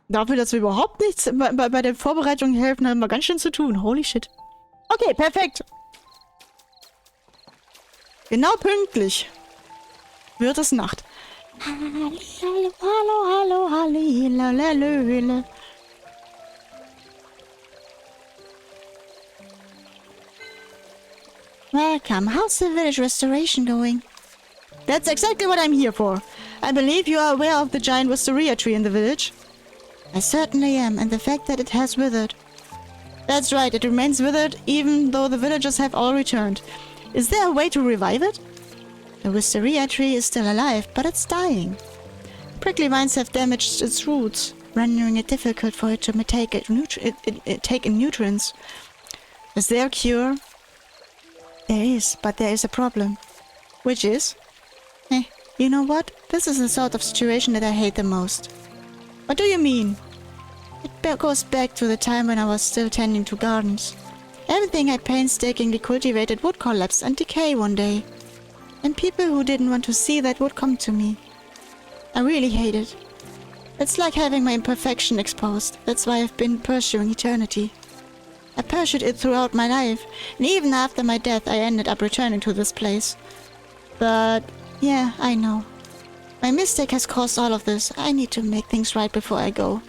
Dafür, dass wir überhaupt nichts bei der Vorbereitung helfen, haben wir ganz schön zu tun. Holy shit. Okay, perfekt. Genau pünktlich wird es Nacht. Hallo, hallo, hallo, hallo. Welcome. How's the village restoration going? That's exactly what I'm here for. I believe you are aware of the giant wisteria tree in the village. I certainly am, and the fact that it has withered. That's right, it remains withered, even though the villagers have all returned. Is there a way to revive it? The wisteria tree is still alive, but it's dying. Prickly vines have damaged its roots, rendering it difficult for it to take in nutrients. Is there a cure? There is, but there is a problem. Which is? You know what? This is the sort of situation that I hate the most. What do you mean? It goes back to the time when I was still tending to gardens. Everything I painstakingly cultivated would collapse and decay one day. And people who didn't want to see that would come to me. I really hate it. It's like having my imperfection exposed. That's why I've been pursuing eternity. I pursued it throughout my life, and even after my death I ended up returning to this place. But, yeah, I know. My mistake has caused all of this. I need to make things right before I go.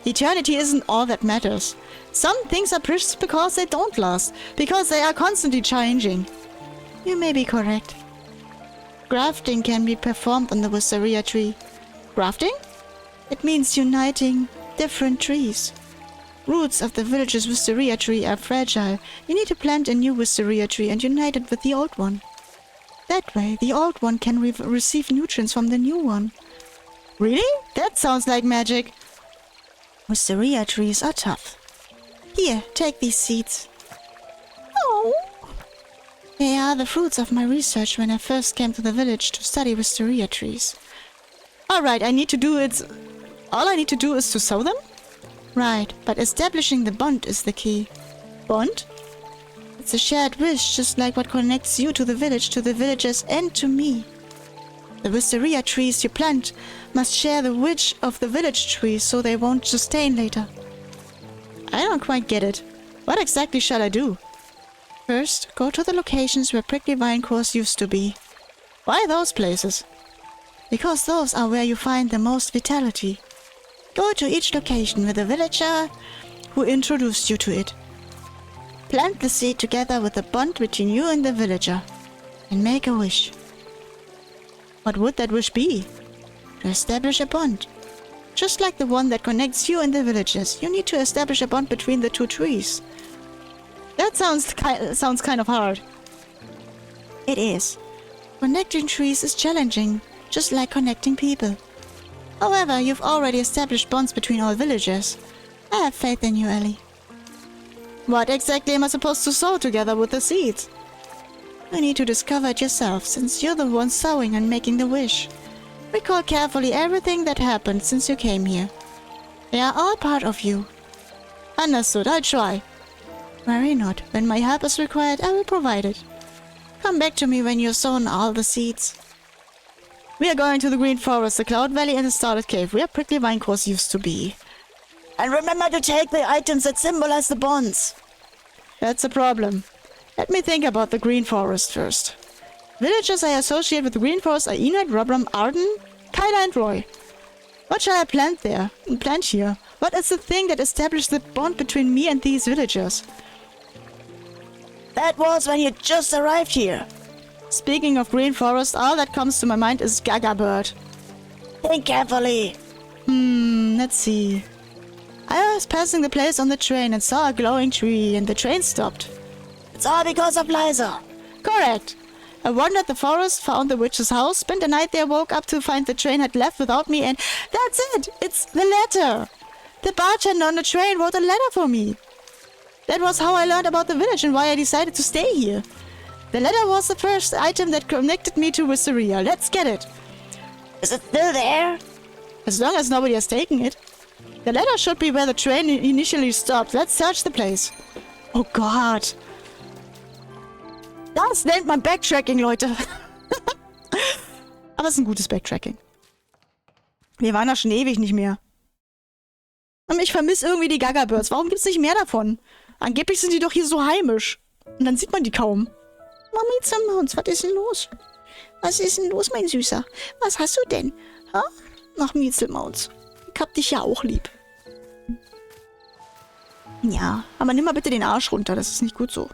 Eternity isn't all that matters. Some things are precious because they don't last, because they are constantly changing. You may be correct. Grafting can be performed on the wisteria tree. Grafting? It means uniting different trees. Roots of the village's wisteria tree are fragile. You need to plant a new wisteria tree and unite it with the old one. That way, the old one can receive nutrients from the new one. Really? That sounds like magic. Wisteria trees are tough. Here, take these seeds. Oh! They are the fruits of my research when I first came to the village to study wisteria trees. Alright, all I need to do is to sow them? Right, but establishing the bond is the key. Bond? It's a shared wish, just like what connects you to the villagers, and to me. The wisteria trees you plant must share the wish of the village trees so they won't sustain later. I don't quite get it. What exactly shall I do? First, go to the locations where prickly vine cores used to be. Why those places? Because those are where you find the most vitality. Go to each location with a villager who introduced you to it. Plant the seed together with the bond between you and the villager, and make a wish. What would that wish be? To establish a bond. Just like the one that connects you and the villagers, you need to establish a bond between the two trees. That sounds kind of hard. It is. Connecting trees is challenging, just like connecting people. However, you've already established bonds between all villagers. I have faith in you, Ellie. What exactly am I supposed to sow together with the seeds? You need to discover it yourself, since you're the one sowing and making the wish. Recall carefully everything that happened since you came here. They are all part of you. Understood, I'll try. Worry not. When my help is required, I will provide it. Come back to me when you've sown all the seeds. We are going to the Green Forest, the Cloud Valley, and the Starlit Cave, where prickly vine cores used to be. And remember to take the items that symbolize the bonds. That's a problem. Let me think about the Green Forest first. Villagers I associate with the Green Forest are Enid, Robram, Arden, Kyla, and Roy. What shall I plant there? Plant here? What is the thing that established the bond between me and these villagers? That was when you just arrived here. Speaking of Green Forest, all that comes to my mind is Gaga Bird. Think carefully. Let's see. I was passing the place on the train and saw a glowing tree, and the train stopped. It's all because of Liza. Correct. I wandered the forest, found the witch's house, spent the night there, woke up to find the train had left without me, and that's it! It's the letter! The bartender on the train wrote a letter for me. That was how I learned about the village and why I decided to stay here. The letter was the first item that connected me to Wisteria. Let's get it. Is it still there? As long as nobody has taken it. The letter should be where the train initially stopped. Let's search the place. Oh Gott. Das nennt man Backtracking, Leute. Aber es ist ein gutes Backtracking. Wir waren da schon ewig nicht mehr. Und ich vermisse irgendwie die Gaga-Birds. Warum gibt's nicht mehr davon? Angeblich sind die doch hier so heimisch. Und dann sieht man die kaum. Mami, was ist denn los? Was ist denn los, mein Süßer? Was hast du denn? Ha? Ach, Miezelmaus. Ich hab dich ja auch lieb. Ja, aber nimm mal bitte den Arsch runter. Das ist nicht gut so.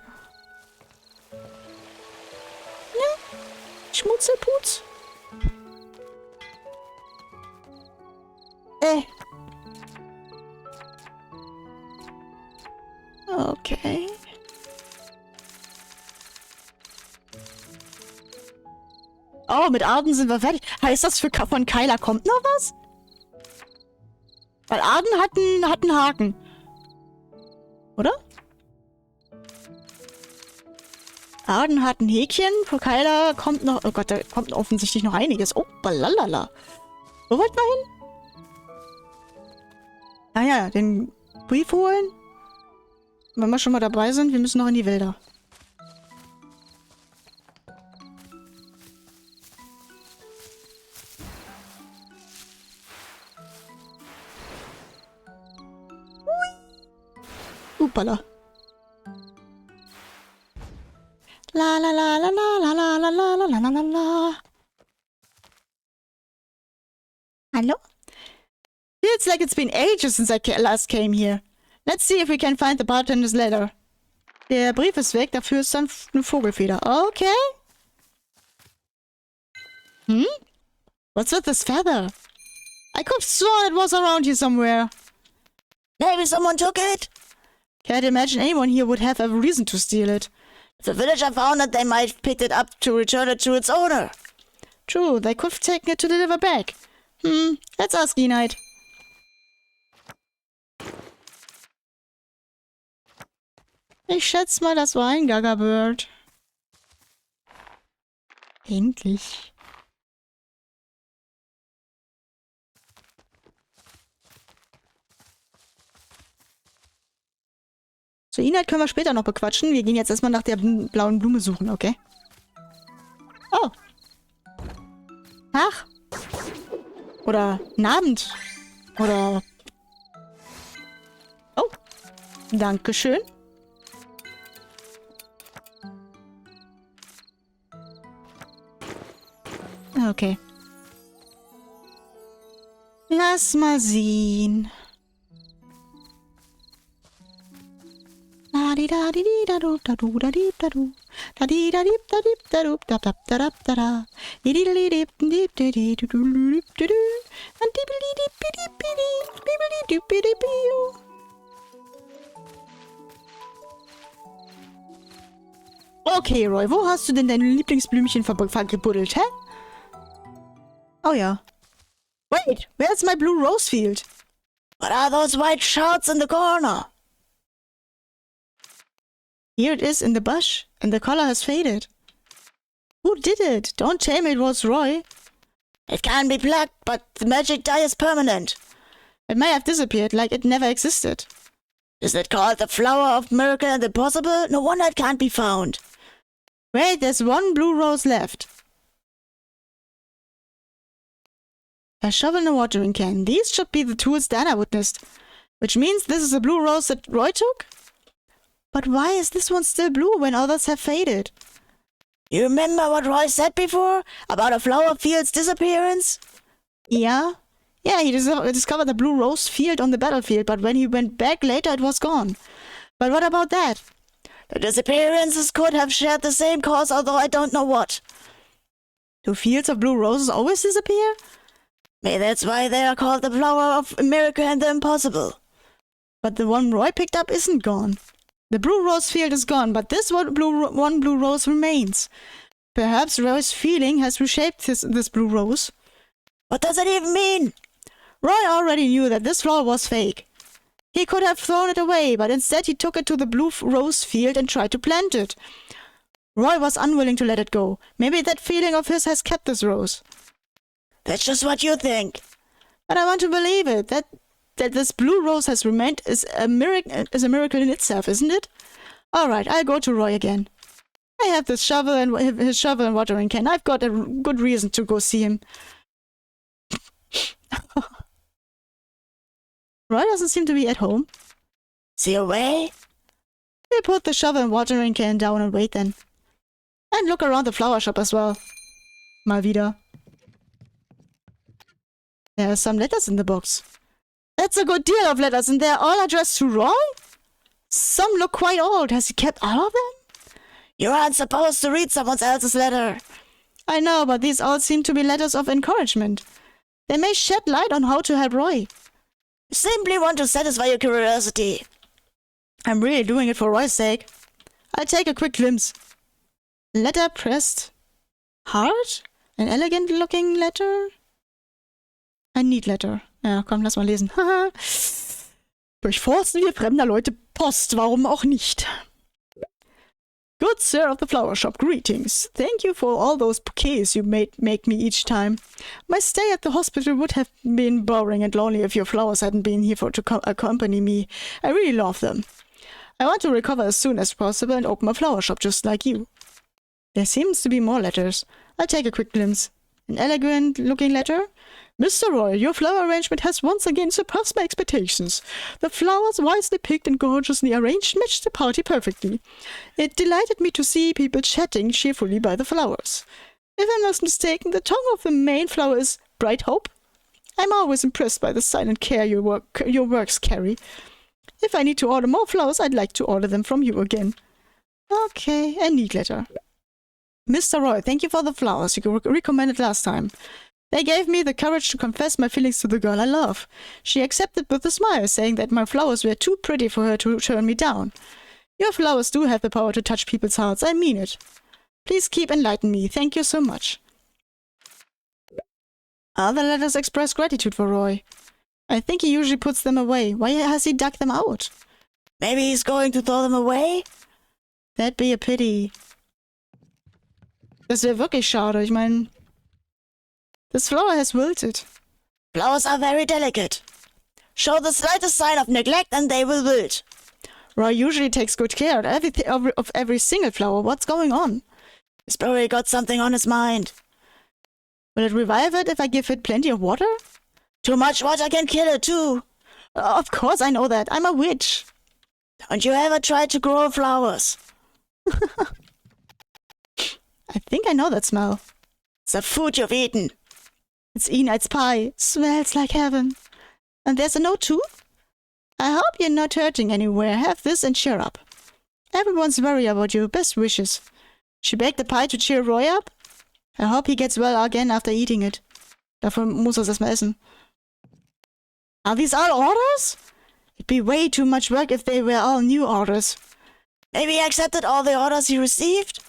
Ja, Schmutzelputz. Okay. Oh, mit Arden sind wir fertig. Heißt das, von Kyla kommt noch was? Weil Arden hat einen Haken. Oder? Arden hat ein Häkchen. Von Kyla kommt noch... Oh Gott, da kommt offensichtlich noch einiges. Oh, balalala. Wo wollten wir hin? Ah ja, den Brief holen. Wenn wir schon mal dabei sind, wir müssen noch in die Wälder. Upala. La la la la la la la la la la la la la. Hallo? Feels like it's been ages since I last came here. Let's see if we can find the bartender's letter. Der Brief ist weg, dafür ist dann eine Vogelfeder. Okay. Hm? What's with this feather? I could have sworn it was around here somewhere. Maybe someone took it? Can't imagine anyone here would have a reason to steal it. If the villager found it, they might have picked it up to return it to its owner. True, they could have taken it to deliver back. Let's ask Enide. Ich schätze mal, das war ein Gaga-Bird. Endlich. So, Enide können wir später noch bequatschen. Wir gehen jetzt erstmal nach der blauen Blume suchen, okay? Oh. Ach. Oder Abend. Oder... Oh. Dankeschön. Okay. Lass mal sehen. Okay, Roy, wo hast du denn dein Lieblingsblümchen vergebuddelt, hä? Oh ja. Wait, where's my blue rose field? What are those white shouts in the corner? Here it is in the bush, and the color has faded. Who did it? Don't tell me it was Roy. It can be plucked, but the magic dye is permanent. It may have disappeared, like it never existed. Is it called the flower of miracle and impossible? No wonder it can't be found. Wait, there's one blue rose left. A shovel and a watering can. These should be the tools Dana witnessed. Which means this is a blue rose that Roy took? But why is this one still blue when others have faded? You remember what Roy said before? About a flower field's disappearance? Yeah? Yeah, he discovered the blue rose field on the battlefield, but when he went back later it was gone. But what about that? The disappearances could have shared the same cause, although I don't know what. Do fields of blue roses always disappear? Maybe that's why they are called the flower of miracle and the impossible. But the one Roy picked up isn't gone. The blue rose field is gone, but this one blue rose remains. Perhaps Roy's feeling has reshaped this blue rose. What does it even mean? Roy already knew that this flower was fake. He could have thrown it away, but instead he took it to the blue rose field and tried to plant it. Roy was unwilling to let it go. Maybe that feeling of his has kept this rose. That's just what you think. But I want to believe it. That this blue rose has remained is a miracle in itself, isn't it? All right, I'll go to Roy again. I have this shovel and his shovel and watering can. I've got a good reason to go see him. Roy doesn't seem to be at home. Is he away? We put the shovel and watering can down and wait then. And look around the flower shop as well. Mal wieder. There are some letters in the box. That's a good deal of letters, and they're all addressed to Roy? Some look quite old. Has he kept all of them? You aren't supposed to read someone else's letter. I know, but these all seem to be letters of encouragement. They may shed light on how to help Roy. You simply want to satisfy your curiosity. I'm really doing it for Roy's sake. I'll take a quick glimpse. Letter pressed. Hard? An elegant-looking letter? Ein neat letter. Ja, komm, lass mal lesen. Durchforsten wir fremder Leute Post, warum auch nicht? Good sir of the flower shop, greetings. Thank you for all those bouquets you make me each time. My stay at the hospital would have been boring and lonely if your flowers hadn't been here to accompany me. I really love them. I want to recover as soon as possible and open a flower shop just like you. There seems to be more letters. I'll take a quick glimpse. An elegant-looking letter? Mr. Roy, your flower arrangement has once again surpassed my expectations. The flowers, wisely picked and gorgeously arranged, matched the party perfectly. It delighted me to see people chatting cheerfully by the flowers. If I'm not mistaken, the tongue of the main flower is Bright Hope. I'm always impressed by the silent care your works carry. If I need to order more flowers, I'd like to order them from you again. Okay, a neat letter. Mr. Roy, thank you for the flowers you recommended last time. They gave me the courage to confess my feelings to the girl I love. She accepted with a smile, saying that my flowers were too pretty for her to turn me down. Your flowers do have the power to touch people's hearts, I mean it. Please keep enlightening me, thank you so much. Other letters express gratitude for Roy. I think he usually puts them away. Why has he dug them out? Maybe he's going to throw them away? That'd be a pity. Das wäre wirklich schade, ich meine... This flower has wilted. Flowers are very delicate. Show the slightest sign of neglect and they will wilt. Roy usually takes good care of every single flower. What's going on? He's probably got something on his mind. Will it revive it if I give it plenty of water? Too much water can kill it too. Of course I know that. I'm a witch. Don't you ever try to grow flowers? I think I know that smell. It's the food you've eaten. It's Enid's pie. Smells like heaven. And there's a note too? I hope you're not hurting anywhere. Have this and cheer up. Everyone's worried about you. Best wishes. She baked the pie to cheer Roy up? I hope he gets well again after eating it. Dafür muss er es erstmal essen. Are these all orders? It'd be way too much work if they were all new orders. Maybe he accepted all the orders he received?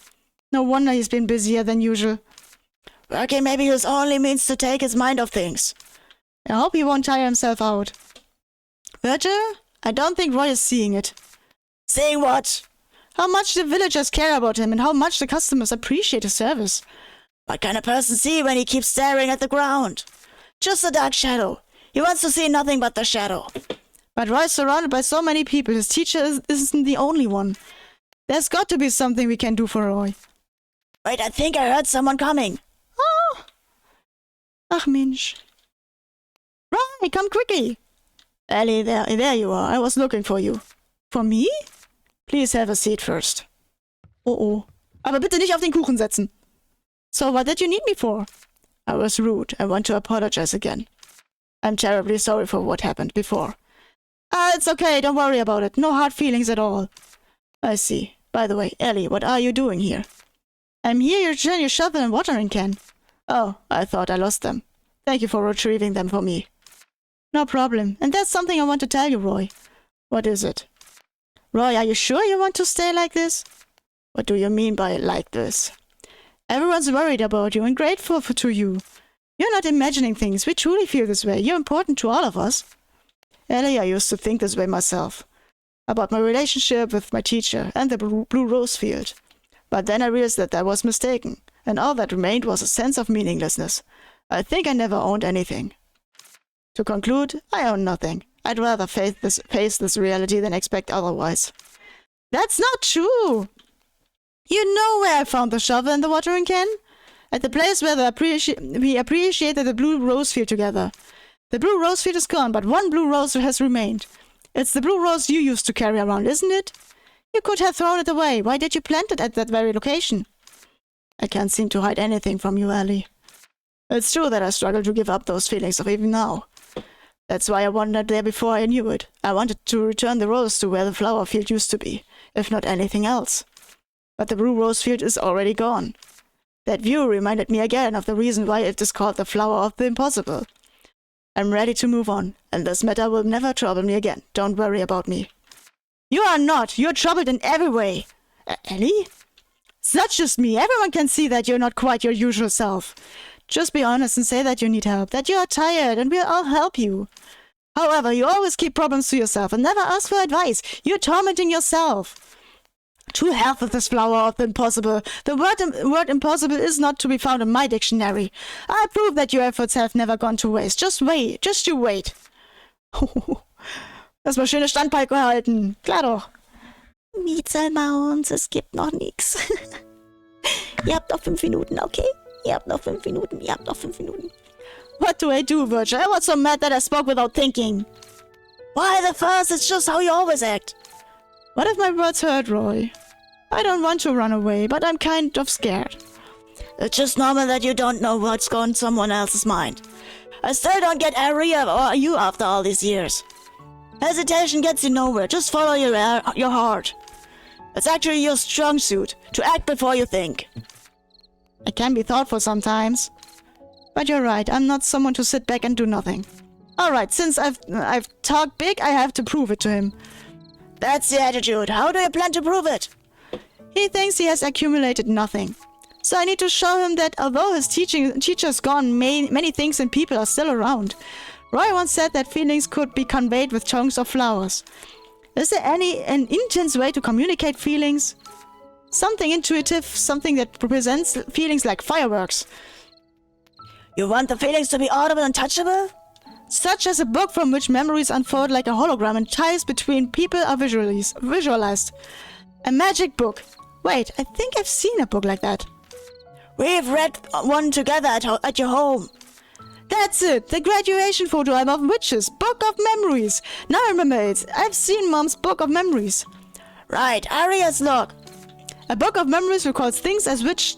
No wonder he's been busier than usual. Working maybe his only means to take his mind off things. I hope he won't tire himself out. Virgil? I don't think Roy is seeing it. Seeing what? How much the villagers care about him and how much the customers appreciate his service. What can a person see when he keeps staring at the ground? Just a dark shadow. He wants to see nothing but the shadow. But Roy's surrounded by so many people. His teacher isn't the only one. There's got to be something we can do for Roy. Wait, I think I heard someone coming. Oh! Ach Mensch. Roy, come quickly. Ellie, there you are. I was looking for you. For me? Please have a seat first. Oh oh. Aber bitte nicht auf den Kuchen setzen. So what did you need me for? I was rude. I want to apologize again. I'm terribly sorry for what happened before. It's okay. Don't worry about it. No hard feelings at all. I see. By the way, Ellie, what are you doing here? I'm here to return your shovel and watering can. Oh, I thought I lost them. Thank you for retrieving them for me. No problem. And there's something I want to tell you, Roy. What is it? Roy, are you sure you want to stay like this? What do you mean by like this? Everyone's worried about you and grateful to you. You're not imagining things. We truly feel this way. You're important to all of us. Ellie, I used to think this way myself. About my relationship with my teacher and the blue rose field. But then I realized that I was mistaken, and all that remained was a sense of meaninglessness. I think I never owned anything. To conclude, I own nothing. I'd rather face this reality than expect otherwise. That's not true! You know where I found the shovel and the watering can? At the place where we appreciated the blue rose field together. The blue rose field is gone, but one blue rose has remained. It's the blue rose you used to carry around, isn't it? You could have thrown it away. Why did you plant it at that very location? I can't seem to hide anything from you, Ellie. It's true that I struggle to give up those feelings of even now. That's why I wandered there before I knew it. I wanted to return the rose to where the flower field used to be, if not anything else. But the blue rose field is already gone. That view reminded me again of the reason why it is called the flower of the impossible. I'm ready to move on, and this matter will never trouble me again. Don't worry about me. You are not. You're troubled in every way. Ellie? It's not just me. Everyone can see that you're not quite your usual self. Just be honest and say that you need help, that you are tired, and we'll all help you. However, you always keep problems to yourself and never ask for advice. You're tormenting yourself. True health of this flower of the impossible. The word impossible is not to be found in my dictionary. I prove that your efforts have never gone to waste. Just wait. Just you wait. Erstmal schöne Standpalke halten. Klar doch. Mietzelmaus, es gibt noch nix. Ihr habt noch 5 Minuten, okay? Ihr habt noch 5 Minuten, ihr habt noch 5 Minuten. What do I do, Virgil? I was so mad that I spoke without thinking. Why the fuss? It's just how you always act. What if my words hurt Roy? I don't want to run away, but I'm kind of scared. It's just normal that you don't know what's going on someone else's mind. I still don't get Ellie or you after all these years. Hesitation gets you nowhere. Just follow your heart. It's actually your strong suit, to act before you think. I can be thoughtful sometimes. But you're right, I'm not someone to sit back and do nothing. Alright, since I've talked big, I have to prove it to him. That's the attitude. How do you plan to prove it? He thinks he has accumulated nothing. So I need to show him that although his teacher's gone, many things and people are still around. Roy once said that feelings could be conveyed with chunks of flowers. Is there an intense way to communicate feelings? Something intuitive, something that represents feelings like fireworks. You want the feelings to be audible and touchable? Such as a book from which memories unfold like a hologram and ties between people are visualized. A magic book. Wait, I think I've seen a book like that. We've read one together at your home. That's it, the graduation photo album of witches, Book of Memories. Now I remember it. I've seen Mom's Book of Memories. Right, Aria's log. A book of memories records things a witch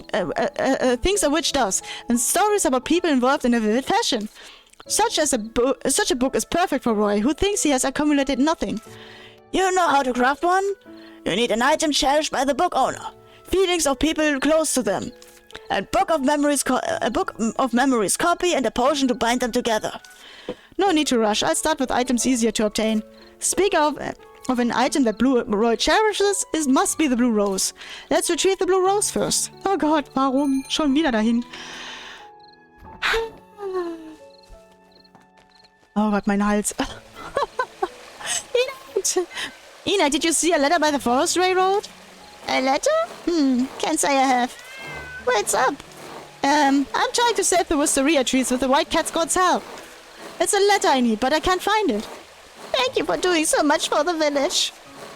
does, and stories about people involved in a vivid fashion. Such a book is perfect for Roy, who thinks he has accumulated nothing. You know how to craft one? You need an item cherished by the book owner, feelings of people close to them, a book of memories copy, and a potion to bind them together. No need to rush. I'll start with items easier to obtain. Speaking of an item that Roy cherishes, it must be the blue rose. Let's retrieve the blue rose first. Oh Gott, warum? Schon wieder dahin. Oh Gott, mein Hals. Ina, did you see a letter by the forest railroad? A letter? Can't say I have. What's up? I'm trying to save the wisteria trees with the white cat's god's help. It's a letter I need, but I can't find it. Thank you for doing so much for the village.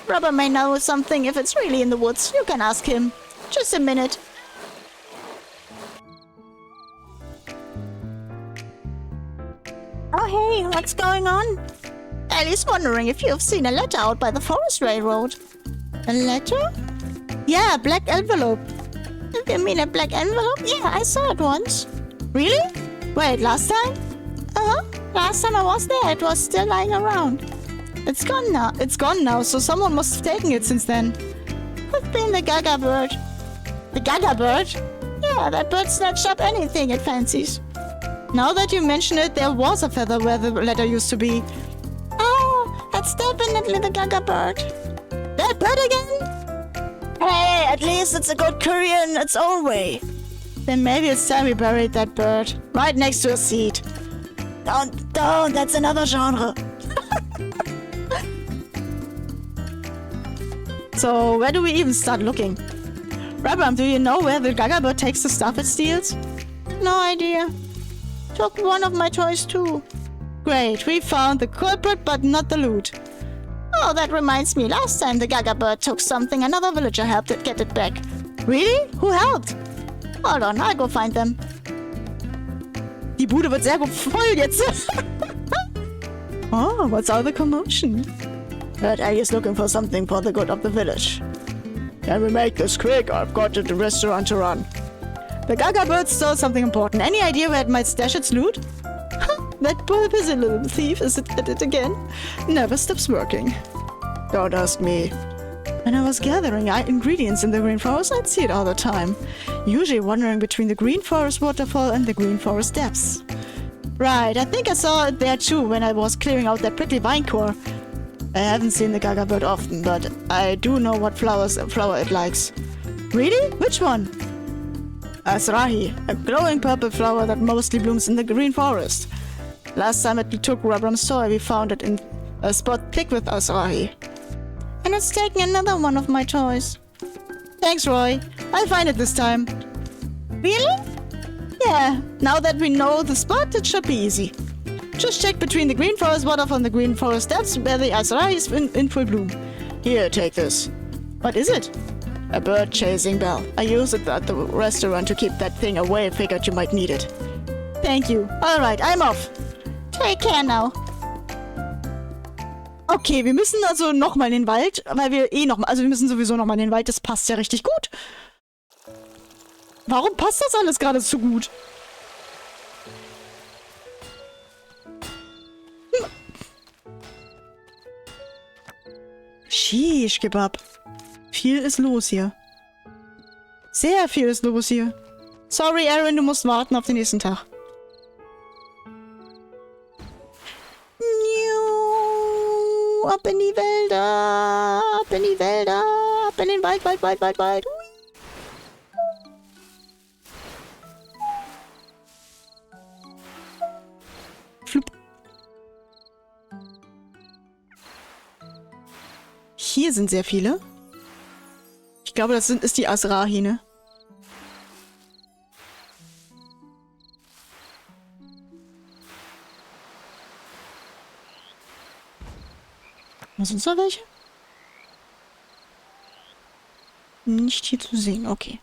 Robert may know something if it's really in the woods. You can ask him. Just a minute. Oh hey, what's going on? Ellie's wondering if you've seen a letter out by the forest railroad. A letter? Yeah, a black envelope. You mean a black envelope? Yeah, I saw it once. Really? Wait, last time? Uh-huh. Last time I was there, it was still lying around. It's gone now. It's gone now, so someone must have taken it since then. Could be the Gaga bird. The Gaga bird? Yeah, that bird snatched up anything it fancies. Now that you mention it, there was a feather where the letter used to be. Oh, that's definitely the Gaga bird. That bird again? Hey, at least it's a good career in its own way. Then maybe it's time we buried that bird. Right next to a seed. Don't, that's another genre. So, where do we even start looking? Rabam, do you know where the Gaga bird takes the stuff it steals? No idea. Took one of my toys too. Great, we found the culprit but not the loot. Oh, that reminds me. Last time the Gaga bird took something, another villager helped it get it back. Really? Who helped? Hold on, I'll go find them. Die Bude wird sehr voll jetzt. Oh, what's all the commotion? That Ellie is looking for something for the good of the village. Can we make this quick? I've got the restaurant to run. The Gaga bird stole something important. Any idea where it might stash its loot? That busy little thief is at it again. Never stops working. Don't ask me. When I was gathering ingredients in the green forest, I'd see it all the time. Usually wandering between the green forest waterfall and the green forest depths. Right, I think I saw it there too when I was clearing out that prickly vine core. I haven't seen the Gaga bird often, but I do know what flower it likes. Really? Which one? Azrahi, a glowing purple flower that mostly blooms in the green forest. Last time it took Rabram's toy, we found it in a spot thick with Azrahi. And it's taking another one of my toys. Thanks, Roy. I'll find it this time. Really? Yeah, now that we know the spot, it should be easy. Just check between the green forest waterfall and the green forest depths where the Azrahi is in full bloom. Here, take this. What is it? A bird chasing bell. I use it at the restaurant to keep that thing away. Figured you might need it. Thank you. Alright, I'm off. Take care now. Okay, wir müssen also nochmal in den Wald, weil wir wir müssen sowieso nochmal in den Wald, das passt ja richtig gut. Warum passt das alles gerade so gut? Shish Kebab. Viel ist los hier. Sehr viel ist los hier. Sorry, Aaron, du musst warten auf den nächsten Tag. Ab in die Wälder, ab in die Wälder, ab in den Wald, Wald. Flup. Hier sind sehr viele. Ich glaube, das ist die Azrahi, ne? Sind noch welche? Nicht hier zu sehen, okay.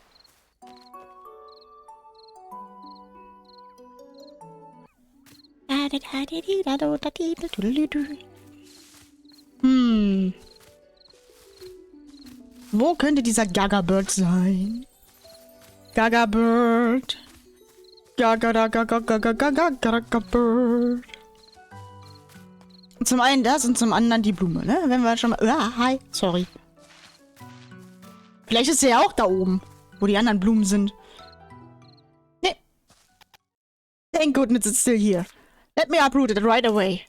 Wo könnte dieser Gaga Bird sein? Gaga Bird. Gaga Bird. Zum einen das und zum anderen die Blume, ne? Wenn wir schon mal... hi, sorry. Vielleicht ist sie ja auch da oben, wo die anderen Blumen sind. Ne. Thank goodness it's still here. Let me uproot it right away.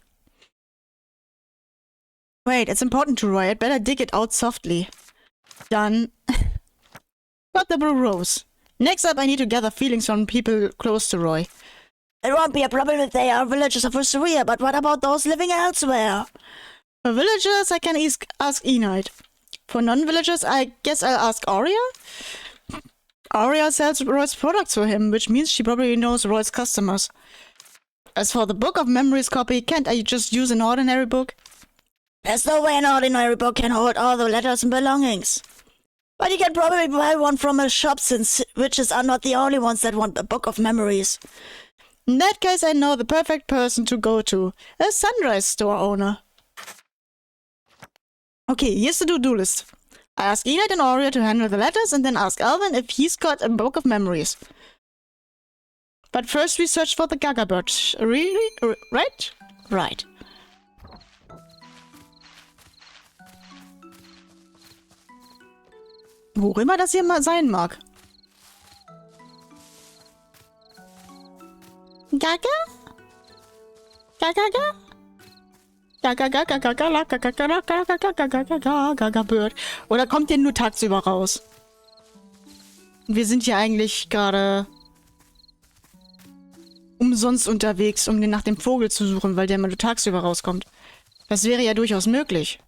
Wait, it's important to Roy. I'd better dig it out softly. Done. Got the blue rose. Next up, I need to gather feelings from people close to Roy. It won't be a problem if they are villagers of Wisteria, but what about those living elsewhere? For villagers, I can ask Enide. For non-villagers, I guess I'll ask Aurea? Aurea sells Roy's products for him, which means she probably knows Roy's customers. As for the Book of Memories copy, can't I just use an ordinary book? There's no way an ordinary book can hold all the letters and belongings. But you can probably buy one from a shop since witches are not the only ones that want a Book of Memories. In that case, I know the perfect person to go to. A Sunrise store owner. Okay, here's the to-do list. I ask Enid and Aurea to handle the letters and then ask Alvin if he's got a Book of Memories. But first we search for the Gaga Bird. Really? Right? Right. Wo immer das hier mal sein mag. Gaga? Gaga? Gaga Bird. Oder kommt der nur tagsüber raus? Wir sind hier eigentlich gerade umsonst unterwegs, um nach dem Vogel zu suchen, weil der mal nur tagsüber rauskommt. Das wäre ja durchaus möglich.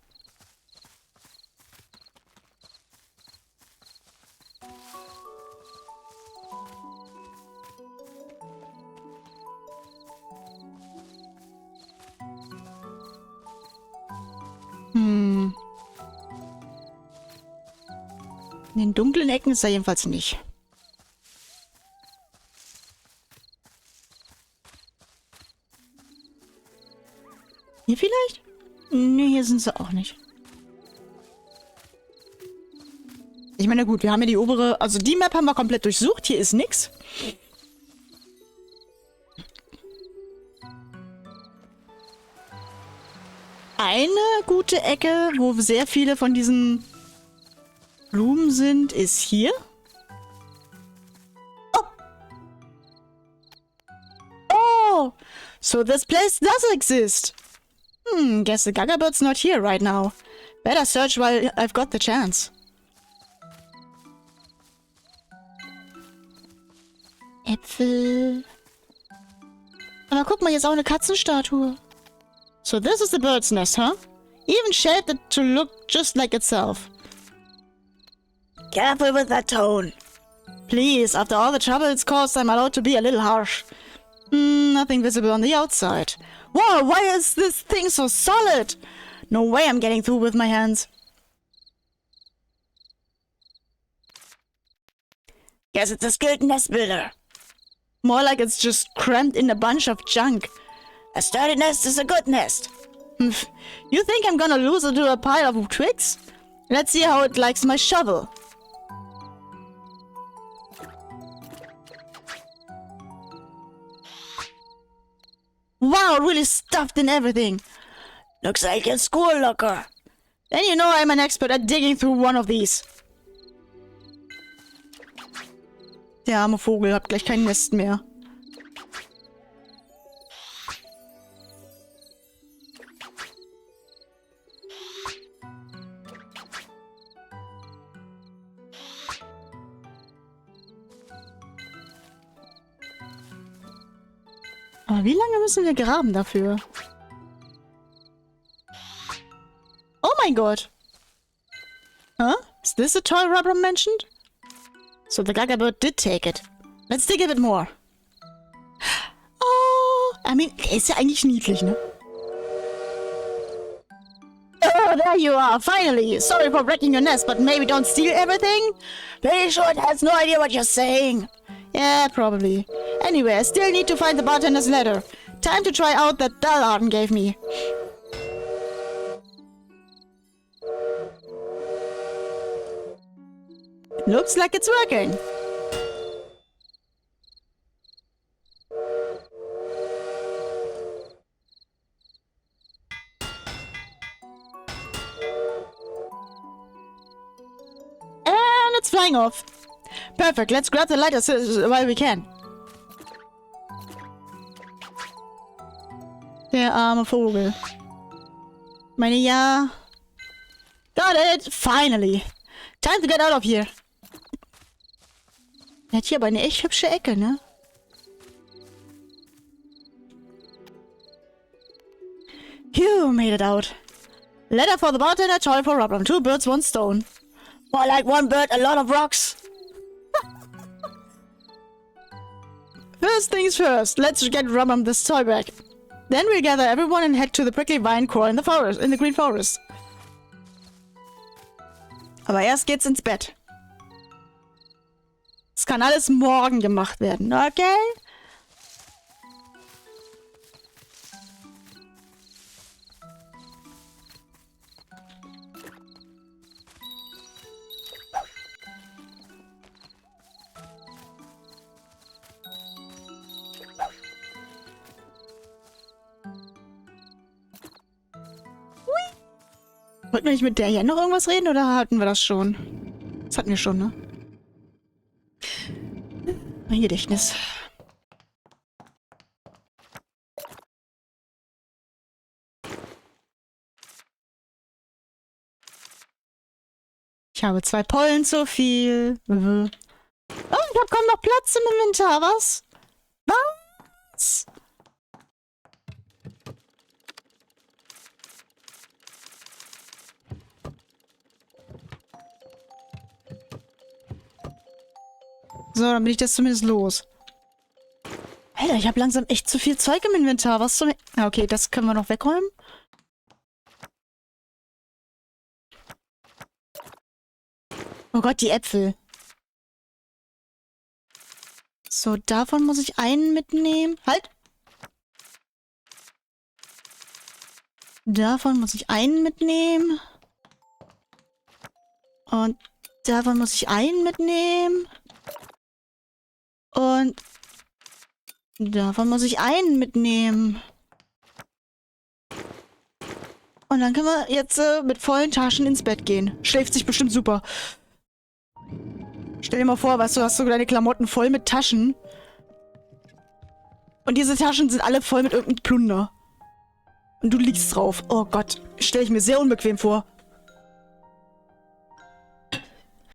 In den dunklen Ecken ist er jedenfalls nicht. Hier vielleicht? Nee, hier sind sie auch nicht. Ich meine, gut, wir haben ja die obere... Also die Map haben wir komplett durchsucht. Hier ist nix. Eine gute Ecke, wo sehr viele von diesen Blumen sind, ist hier. Oh! Oh! So this place does exist. Guess the Gagabird's not here right now. Better search while I've got the chance. Äpfel. Aber guck mal, hier ist auch eine Katzenstatue. So this is the bird's nest, huh? Even shaped to look just like itself. Careful with that tone. Please, after all the trouble it's caused, I'm allowed to be a little harsh. Nothing visible on the outside. Whoa, why is this thing so solid? No way I'm getting through with my hands. Guess it's a skilled nest builder. More like it's just crammed in a bunch of junk. A sturdy nest is a good nest. You think I'm gonna lose it to a pile of twigs? Let's see how it likes my shovel. Wow, really stuffed in everything. Looks like a school locker. Then you know I'm an expert at digging through one of these. Der arme Vogel hat gleich kein Nest mehr. Aber wie lange müssen wir graben dafür? Oh mein Gott! Huh? Is this the toy Rubber mentioned? So the Gagabird did take it. Let's dig a bit more. Oh, I mean, der ist ja eigentlich niedlich, ne? Oh, there you are, finally! Sorry for wrecking your nest, but maybe don't steal everything? Pretty sure it has no idea what you're saying. Yeah, probably. Anyway, I still need to find the bartender's letter. Time to try out that dull Arden gave me. Looks like it's working. And it's flying off. Perfect, let's grab the lighter while we can. Der arme Vogel. Meine, ja. Got it! Finally! Time to get out of here. Er hat hier aber eine echt hübsche Ecke, ne? Phew, made it out. Letter for the bartender, toy for Rubber. 2 birds, 1 stone. More like 1 bird, a lot of rocks. First things first, let's get Rubber this toy back. Then we'll gather everyone and head to the prickly vine core in the green forest. Aber erst geht's ins Bett. Es kann alles morgen gemacht werden, okay? Wollten wir nicht mit der hier noch irgendwas reden oder hatten wir das schon? Das hatten wir schon, ne? Mein Gedächtnis. Ich habe 2 Pollen zu viel. Oh, da kommt noch Platz im Inventar, was? Was? So, dann bin ich das zumindest los. Alter, ich habe langsam echt zu viel Zeug im Inventar. Was zum... Ja, okay, das können wir noch wegräumen. Oh Gott, die Äpfel. So, davon muss ich einen mitnehmen. Halt! Davon muss ich einen mitnehmen. Und davon muss ich einen mitnehmen. Und davon muss ich einen mitnehmen. Und dann können wir jetzt mit vollen Taschen ins Bett gehen. Schläft sich bestimmt super. Stell dir mal vor, weißt du, hast so deine Klamotten voll mit Taschen. Und diese Taschen sind alle voll mit irgendeinem Plunder. Und du liegst drauf. Oh Gott, stelle ich mir sehr unbequem vor.